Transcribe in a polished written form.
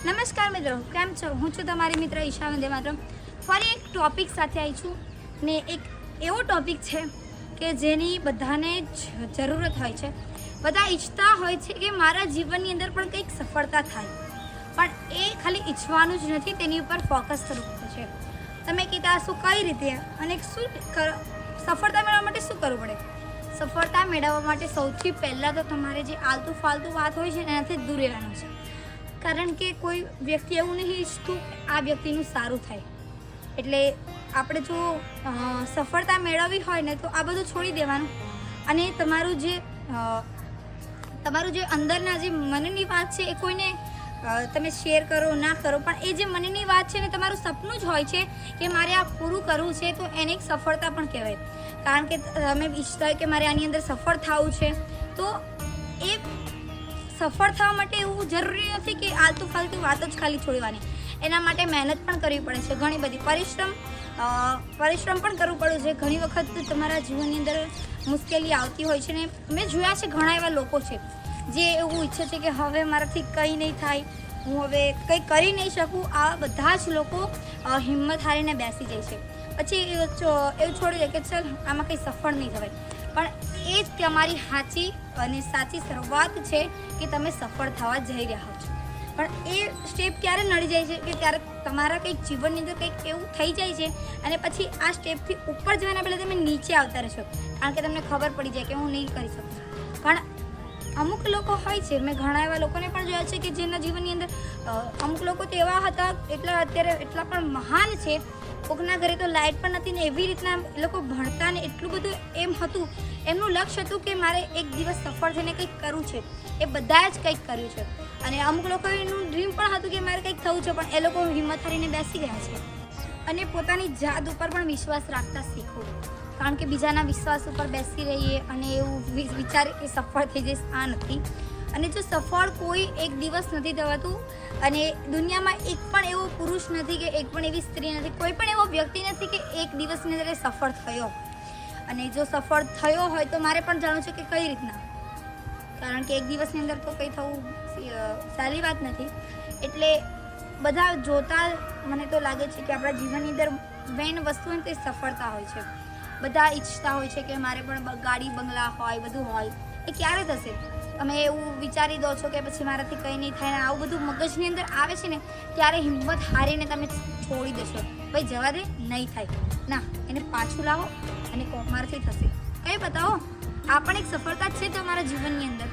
નમસ્કાર મિત્રો, કેમ છો? હું છું તમારી મિત્ર ઈશા વંદે માતરમ. ફરી એક ટોપિક સાથે આવી છું ને એક એવો ટોપિક છે કે જેની બધાને જ જરૂરત હોય છે. બધા ઈચ્છતા હોય છે કે મારા જીવનની અંદર પણ કંઈક સફળતા થાય, પણ એ ખાલી ઈચ્છવાનું જ નથી, તેની ઉપર ફોકસ કરવું છે. તમે કીધા શું કઈ રીતે અને શું સફળતા મેળવવા માટે શું કરવું પડે? સફળતા મેળવવા માટે સૌથી પહેલાં તો તમારે જે આલતુ ફાલતુ વાત હોય છે એનાથી દૂર રહેવાનું છે. કારણ કે કોઈ વ્યક્તિ એવું નહીં ઈચ્છતું આ વ્યક્તિનું સારું થાય. એટલે આપણે જો સફળતા મેળવવી હોય ને તો આ બધું છોડી દેવાનું અને તમારું જે અંદરના જે મનની વાત છે એ કોઈને તમે શેર કરો ના કરો, પણ એ જે મનની વાત છે ને તમારું સપનું જ હોય છે કે મારે આ પૂરું કરવું છે, તો એને એક સફળતા પણ કહેવાય. કારણ કે તમે ઈચ્છતા હોય કે મારે આની અંદર સફળ થવું છે, તો એ સફળ થવા માટે એવું જરૂરી નથી કે આલતુ ફાલતુ વાત જ ખાલી છોડવાની. એના માટે મહેનત પણ કરવી પડે છે, ઘણી બધી પરિશ્રમ પણ કરવું પડે છે. ઘણી વખત તમારા જીવનની અંદર મુશ્કેલી આવતી હોય છે ને મેં જોયા છે ઘણા એવા લોકો છે જે એવું ઈચ્છે છે કે હવે મારાથી કંઈ નહીં થાય, હું હવે કંઈ કરી નહીં શકું. આ બધા જ લોકો હિંમત હારીને બેસી જાય છે, પછી એવું છોડી દે કે ચાલ આમાં કંઈ સફળ નહીં થવાય. પણ એ જ તમારી સાચી શરૂઆત છે કે તમે સફળ થવા જઈ રહ્યા છો. પણ એ સ્ટેપ ક્યારે નડી જાય છે કે ત્યારે તમારા કંઈક જીવનની અંદર કંઈક એવું થઈ જાય છે અને પછી આ સ્ટેપથી ઉપર જવાના પહેલાં તમે નીચે આવતા રહેશો, કારણ કે તમને ખબર પડી જાય કે હું નહીં કરી શકું. પણ અમુક લોકો હોય છે, મેં ઘણા એવા લોકોને પણ જોયા છે કે જેના જીવનની અંદર અમુક લોકો તો એવા હતા, અત્યારે એટલા પણ મહાન છે. કોકના ઘરે તો લાઇટ પણ નથી ને એવી રીતના એ લોકો ભણતા ને એટલું બધું એમ હતું, એમનું લક્ષ્ય હતું કે મારે એક દિવસ સફળ થઈને કંઈક કરવું છે. એ બધાએ જ કંઈક કર્યું છે. અને અમુક લોકોનું ડ્રીમ પણ હતું કે મારે કંઈક થવું છે, પણ એ લોકો હિંમત હારીને બેસી ગયા છે. અને પોતાની જાત ઉપર પણ વિશ્વાસ રાખતા શીખો, કારણ કે બીજાના વિશ્વાસ ઉપર બેસી રહીએ અને એવું વિચારે કે સફળ થઈ જઈશ, આ નથી. અને જો સફળ કોઈ એક દિવસ નથી થવાતું, અને દુનિયામાં એક પણ એવો પુરુષ નથી કે એક પણ એવી સ્ત્રી નથી, કોઈ પણ એવો વ્યક્તિ નથી કે એક દિવસની અંદર સફળ થયો. અને જો સફળ થયો હોય તો મારે પણ જાણવું છે કે કઈ રીતના, કારણ કે એક દિવસની અંદર તો કંઈ થવું સારી વાત નથી. એટલે બધા જોતા મને તો લાગે છે કે આપણા જીવનની અંદર મેઇન વસ્તુ હોય તે સફળતા હોય છે. બધા ઈચ્છતા હોય છે કે મારે પણ ગાડી બંગલા હોય, બધું હોય. એ ક્યારે થશે? તમે એવું વિચારી દો છો કે પછી મારાથી કંઈ નહીં થાય ને આવું બધું મગજની અંદર આવે છે ને, ત્યારે હિંમત હારીને તમે છોડી દેશો. ભાઈ જવા દે, નહીં થાય ના, એને પાછું લાવો અને મારાથી થશે. કંઈ બતાવો, આ પણ એક સફળતા જ છે તમારા જીવનની અંદર.